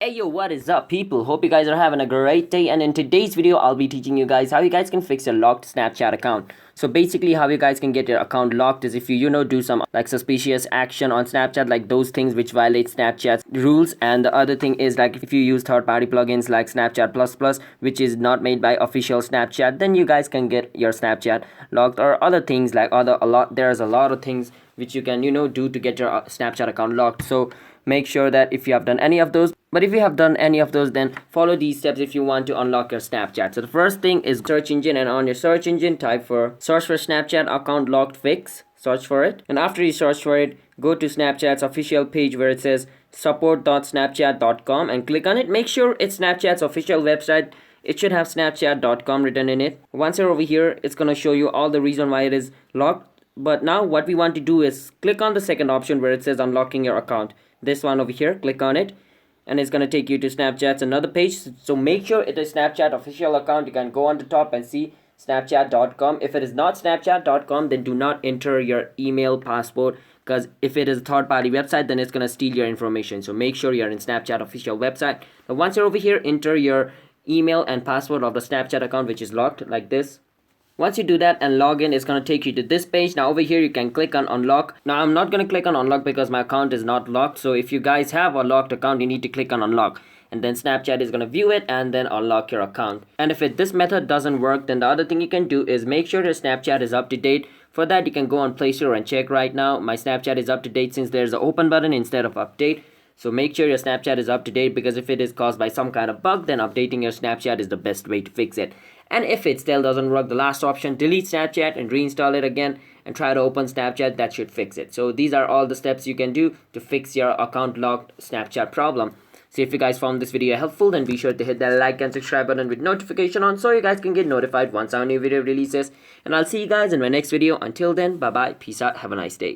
Hey yo, what is up people? Hope you guys are having a great day, and in today's video I'll be teaching you guys how you guys can fix your locked Snapchat account. So basically how you guys can get your account locked is if you do some like suspicious action on Snapchat, like those things which violate Snapchat's rules. And the other thing is like if you use third-party plugins like Snapchat Plus Plus, which is not made by official Snapchat, then you guys can get your Snapchat locked. Or other things like there's a lot of things which you can do to get your Snapchat account locked. So make sure that if you have done any of those, but if you have done any of those, then follow these steps if you want to unlock your Snapchat. So the first thing is search engine, and on your search engine search for Snapchat account locked fix. Search for it, and after you search for it, go to Snapchat's official page where it says support.snapchat.com and click on it. Make sure it's Snapchat's official website. It should have snapchat.com written in it. Once you're over here, it's gonna show you all the reason why it is locked. But now what we want to do is click on the second option where it says unlocking your account. This one over here, click on it, and it's going to take you to Snapchat's another page. So make sure it is Snapchat official account. You can go on the top and see snapchat.com. If it is not snapchat.com, then do not enter your email password, because if it is a third party website, then it's going to steal your information. So make sure you're in Snapchat official website. Now once you're over here, enter your email and password of the Snapchat account which is locked, like this. Once you do that and log in, it's going to take you to this page. Now over here you can click on unlock. Now I'm not going to click on unlock because my account is not locked. So if you guys have a locked account, you need to click on unlock, and then Snapchat is going to view it and then unlock your account. And if this method doesn't work, then the other thing you can do is make sure your Snapchat is up to date. For that, you can go on Play Store and check right now. My Snapchat is up to date since there's an open button instead of update. So make sure your Snapchat is up to date, because if it is caused by some kind of bug, then updating your Snapchat is the best way to fix it. And if it still doesn't work, the last option, delete Snapchat and reinstall it again and try to open Snapchat. That should fix it. So these are all the steps you can do to fix your account locked Snapchat problem. So if you guys found this video helpful, then be sure to hit that like and subscribe button with notification on, so you guys can get notified once our new video releases. And I'll see you guys in my next video. Until then, bye bye, peace out, have a nice day.